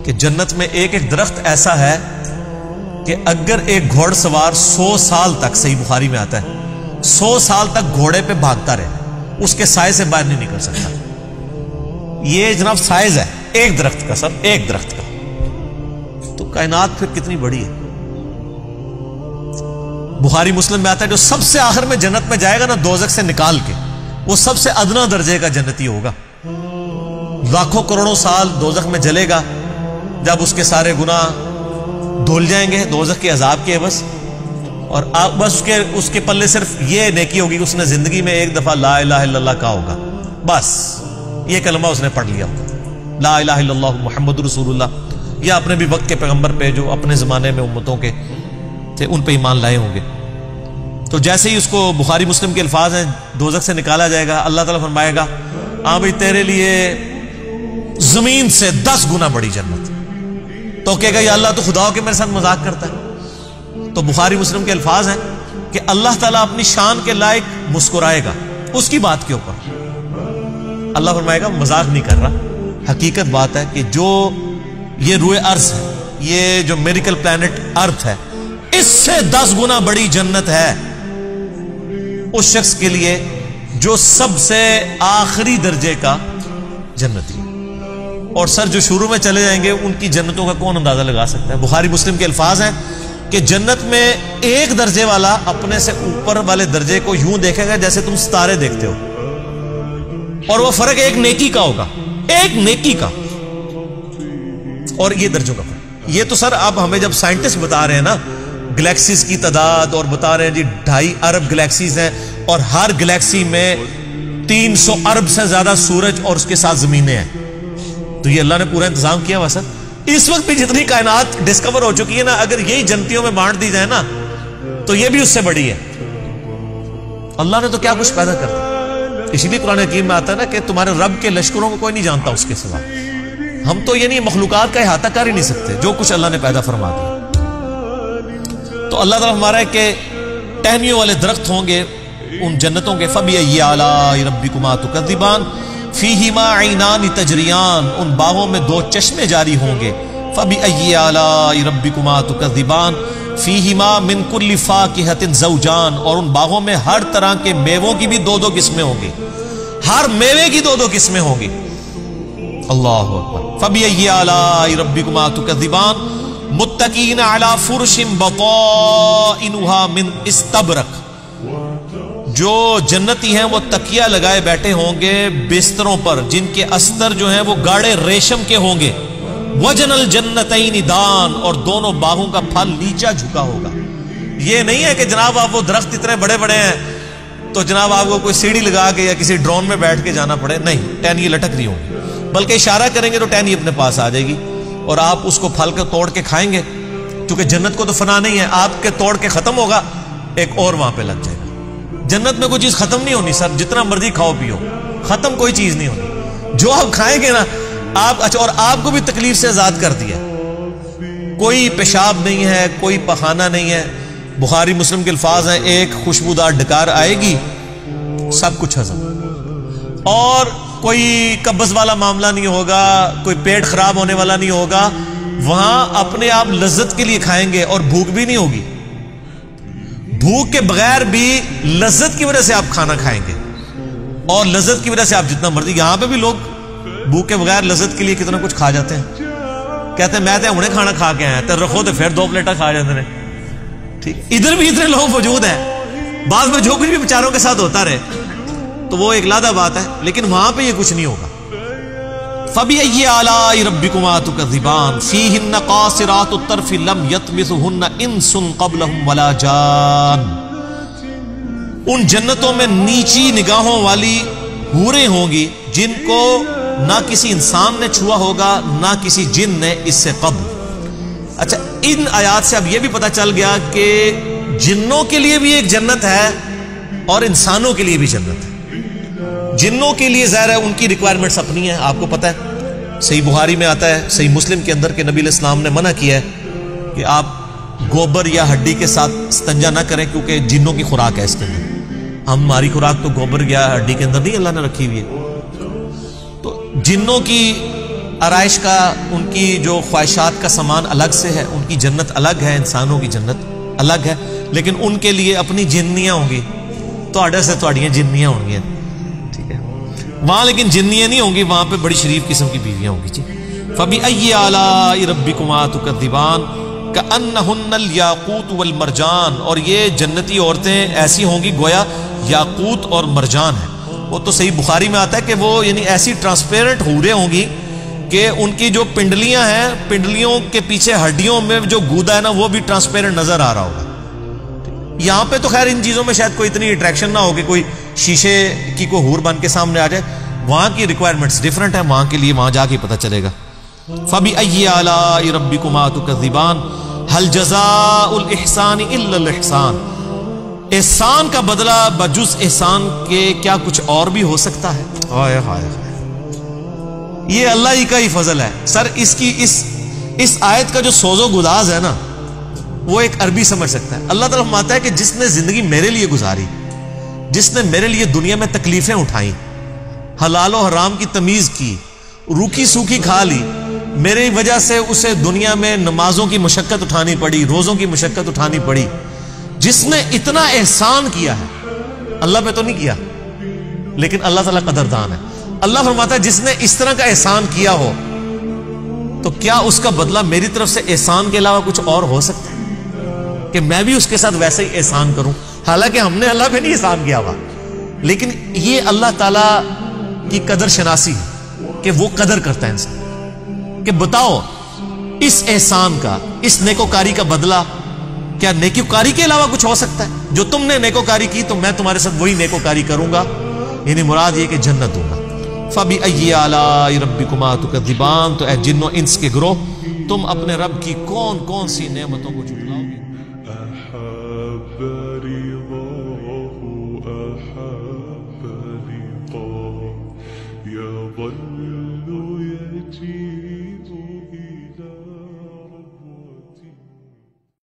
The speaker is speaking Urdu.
کہ جنت میں ایک ایک درخت ایسا ہے کہ اگر ایک گھوڑ سوار 100 سال تک، صحیح بخاری میں آتا ہے 100 سال تک گھوڑے پہ بھاگتا رہے، اس کے سائے سے باہر نہیں نکل سکتا. یہ جناب سائز ہے ایک درخت کا، سر ایک درخت کا. تو کائنات پھر کتنی بڑی ہے. بخاری مسلم میں آتا ہے جو سب سے آخر میں جنت میں جائے گا نا دوزخ سے نکال کے، وہ سب سے ادنا درجے کا جنتی ہوگا. لاکھوں کروڑوں سال دوزخ میں جلے گا، جب اس کے سارے گناہ دھل جائیں گے دوزخ کے عذاب کے بس، اور بس اس کے پلے صرف یہ نیکی ہوگی کہ اس نے زندگی میں ایک دفعہ لا الہ الا اللہ کہا ہوگا، بس یہ کلمہ اس نے پڑھ لیا ہوگا، لا الہ الا اللہ محمد رسول اللہ، یا اپنے بھی وقت کے پیغمبر پہ جو اپنے زمانے میں امتوں کے تھے ان پہ ایمان لائے ہوں گے. تو جیسے ہی اس کو بخاری مسلم کے الفاظ ہیں دوزخ سے نکالا جائے گا، اللہ تعالیٰ فرمائے گا ہاں بھائی تیرے لیے زمین سے 10 گنا بڑی جنت. تو کہے گا یا اللہ تو خدا ہو کے میرے ساتھ مذاق کرتا ہے. تو بخاری مسلم کے الفاظ ہیں کہ اللہ تعالیٰ اپنی شان کے لائق مسکرائے گا اس کی بات کے اوپر. اللہ فرمائے گا مذاق نہیں کر رہا، حقیقت بات ہے کہ جو یہ روئے ارض ہے، یہ جو میریکل پلانٹ ارتھ ہے، اس سے 10 گنا بڑی جنت ہے اس شخص کے لیے جو سب سے آخری درجے کا جنتی. اور سر جو شروع میں چلے جائیں گے ان کی جنتوں کا کون اندازہ لگا سکتا ہے. بخاری مسلم کے الفاظ ہیں کہ جنت میں ایک درجے والا اپنے سے اوپر والے درجے کو یوں دیکھے گا جیسے تم ستارے دیکھتے ہو، اور وہ فرق ایک نیکی کا ہوگا، ایک نیکی کا. اور یہ درجوں کا فرق، یہ تو سر اب ہمیں جب سائنٹسٹ بتا رہے ہیں نا گلیکسیز کی تعداد، اور بتا رہے ہیں جی 2.5 ارب گلیکسیز ہیں، اور ہر گلیکسی میں 300 ارب سے زیادہ سورج اور اس کے ساتھ زمینیں ہیں. تو یہ اللہ نے پورا انتظام کیا ہوا سر. اس وقت بھی جتنی کائنات ڈسکور ہو چکی ہے نا، اگر یہی جنتیوں میں بانٹ دی جائے نا تو یہ بھی اس سے بڑی ہے. اللہ نے تو کیا کچھ پیدا کر دیا. اسی لیے قرآن حکیم میں آتا ہے نا کہ تمہارے رب کے لشکروں کو کوئی نہیں جانتا اس کے سوا. ہم تو یہ نہیں مخلوقات کا احاطہ کر ہی نہیں سکتے جو کچھ اللہ نے پیدا فرما دیا. تو اللہ تعالیٰ ہمارا ہے کہ ٹہنیوں والے درخت ہوں گے ان جنتوں کے. فَبِأَيِّ آلَاءِ رَبِّكُمَا تُكَذِّبَانِ فِيهِمَا عَيْنَانِ تَجْرِيَانِ، ان باغوں میں 2 چشمے جاری ہوں گے. فَبِأَيِّ آلَاءِ رَبِّكُمَا تُكَذِّبَانِ فِيهِمَا مِن كُلِّ فَاكِهَةٍ زَوْجَانِ، اور ان باغوں میں ہر طرح کے میووں کی بھی 2 قسمیں ہوں گی، ہر میوے کی 2 قسمیں ہوں گی. اللہ اکبر. فَبِأَيِّ آلَاءِ رَبِّكُمَا تُكَذِّبَانِ مُتَّكِئِينَ عَلَى فُرُشٍ بَطَائِنُهَا مِنْ اسْتَبْرَقٍ، جو جنتی ہیں وہ تکیہ لگائے بیٹھے ہوں گے بستروں پر جن کے استر جو ہیں وہ گاڑے ریشم کے ہوں گے. وَجَنَ الْجَنَّتَيْنِ دَانٍ، اور دونوں باغوں کا پھل نیچا جھکا ہوگا. یہ نہیں ہے کہ جناب آپ وہ درخت اتنے بڑے بڑے ہیں تو جناب آپ کو کوئی سیڑھی لگا کے یا کسی ڈرون میں بیٹھ کے جانا پڑے. نہیں، ٹہنی لٹک رہی ہوگی، بلکہ اشارہ کریں گے تو ٹہنی اپنے پاس آ جائے گی اور آپ اس کو پھل کو توڑ کے کھائیں گے. کیونکہ جنت کو تو فنا نہیں ہے، آپ کے توڑ کے ختم ہوگا ایک اور وہاں پہ لگ جائے گا. جنت میں کوئی چیز ختم نہیں ہونی سر، جتنا مرضی کھاؤ پیو، ختم کوئی چیز نہیں ہونی. جو آپ کھائیں گے نا آپ، اچھا، اور آپ کو بھی تکلیف سے آزاد کر دیا. کوئی پیشاب نہیں ہے، کوئی پخانہ نہیں ہے. بخاری مسلم کے الفاظ ہیں ایک خوشبودار ڈکار آئے گی سب کچھ ہضم، اور کوئی قبض والا معاملہ نہیں ہوگا، کوئی پیٹ خراب ہونے والا نہیں ہوگا. وہاں اپنے آپ لذت کے لیے کھائیں گے اور بھوک بھی نہیں ہوگی. بھوک کے بغیر بھی لذت کی وجہ سے آپ کھانا کھائیں گے، اور لذت کی وجہ سے آپ جتنا مرضی. یہاں پہ بھی لوگ بھوک کے بغیر لذت کے لیے کتنا کچھ کھا جاتے ہیں. کہتے ہیں میں تو انہیں کھانا کھا کے آیا تو رکھو تو پھر 2 پلیٹیں کھا جاتے ہیں. ٹھیک، ادھر بھی اتنے لوگ موجود ہیں. بعض میں جو کچھ بھی بیچاروں کے ساتھ ہوتا رہے تو وہ ایک علیحدہ بات ہے، لیکن وہاں پہ یہ کچھ نہیں ہوگا. فَبِأَيِّ آلَاءِ رَبِّكُمَا تُكَذِّبَانِ فِيهِنَّ قَاصِرَاتُ الطَّرْفِ لَمْ يَطْمِثُهُنَّ إِنسٌ قَبْلَهُمْ وَلَا جَانٌ. ان جنتوں میں نیچی نگاہوں والی حوریں ہوں گی جن کو نہ کسی انسان نے چھوا ہوگا نہ کسی جن نے اس سے قبل. اچھا، ان آیات سے اب یہ بھی پتہ چل گیا کہ جنوں کے لیے بھی ایک جنت ہے اور انسانوں کے لیے بھی جنت ہے. جنوں کے لیے ظاہر ہے ان کی ریکوائرمنٹس اپنی ہیں، آپ کو پتہ ہے. صحیح بخاری میں آتا ہے، صحیح مسلم کے اندر کہ نبی علیہ السلام نے منع کیا ہے کہ آپ گوبر یا ہڈی کے ساتھ استنجا نہ کریں، کیونکہ جنوں کی خوراک ہے اس کے اندر. ہماری خوراک تو گوبر یا ہڈی کے اندر نہیں اللہ نے رکھی ہوئی ہے. تو جنوں کی آرائش کا ان کی جو خواہشات کا سامان الگ سے ہے، ان کی جنت الگ ہے، انسانوں کی جنت الگ ہے، لیکن ان کے لیے اپنی جنیاں ہوں گی، تواڈے سے تواڈیاں جنیاں ہوں گی، ٹھیک ہے. وہاں لیکن جنیاں نہیں ہوں گی، وہاں پہ بڑی شریف قسم کی بیویاں ہوں گی. جی فَبِأَيِّ آلَاءِ رَبِّكُمَا تُكَذِّبَانِ كَأَنَّهُنَّ الْيَاقُوتُ وَالْمَرْجَانُ، اور یہ جنتی عورتیں ایسی ہوں گی گویا یاقوت اور مرجان ہیں. وہ تو صحیح بخاری میں آتا ہے کہ وہ یعنی ایسی ٹرانسپیرنٹ حوریں ہوں گی کہ ان کی جو پنڈلیاں ہیں، پنڈلیوں کے پیچھے ہڈیوں میں جو گودا ہے نا، وہ بھی ٹرانسپیرنٹ نظر آ رہا ہوگا. یہاں پہ تو خیر ان چیزوں میں شاید کوئی اتنی اٹریکشن نہ ہوگی، کوئی شیشے کی کوئی حور بن کے سامنے آ جائے. وہاں کی ریکوائرمنٹس ڈیفرنٹ ہیں، وہاں کے لیے وہاں جا کے پتہ چلے گا. فَبِأَيِّ آلَاءِ رَبِّكُمَا تُكَذِّبَانِ هَلْ جَزَاءُ الْإِحْسَانِ إِلَّا الْإِحْسَانُ، احسان کا بدلہ بجز احسان کے کیا کچھ اور بھی ہو سکتا ہے؟ ہائے ہائے ہائے، یہ اللہ ہی کا ہی فضل ہے. سر اس کی اس آیت کا جو سوز و گداز ہے نا، وہ ایک عربی سمجھ سکتا ہے. اللہ تعالیٰ فرماتا ہے کہ جس نے زندگی میرے لیے گزاری، جس نے میرے لیے دنیا میں تکلیفیں اٹھائیں، حلال و حرام کی تمیز کی، روکھی سوکھی کھا لی، میری وجہ سے اسے دنیا میں نمازوں کی مشقت اٹھانی پڑی، روزوں کی مشقت اٹھانی پڑی، جس نے اتنا احسان کیا ہے، اللہ پہ تو نہیں کیا لیکن اللہ تعالیٰ قدردان ہے. اللہ فرماتا ہے جس نے اس طرح کا احسان کیا ہو تو کیا اس کا بدلہ میری طرف سے احسان کے علاوہ کچھ اور ہو سکتا ہے کہ میں بھی اس کے ساتھ ویسے ہی احسان کروں؟ حالانکہ ہم نے اللہ پہ نہیں احسان کیا ہوا، لیکن یہ اللہ تعالیٰ کی قدر شناسی ہے کہ وہ قدر کرتا ہے انسان. کہ بتاؤ اس احسان کا، اس نیکوکاری کا بدلہ کیا نیکوکاری کے علاوہ کچھ ہو سکتا ہے؟ جو تم نے نیکوکاری کی تو میں تمہارے ساتھ وہی نیکوکاری کروں گا، یعنی مراد یہ کہ جنت دوں گا. فَبِأَيِّ آلَاءِ رَبِّكُمَا تُكَذِّبَانِ، تو اے جن و انس کے گروہ، تم اپنے رب کی کون کون سی نعمتوں کو جھٹلاؤ گے؟ يظل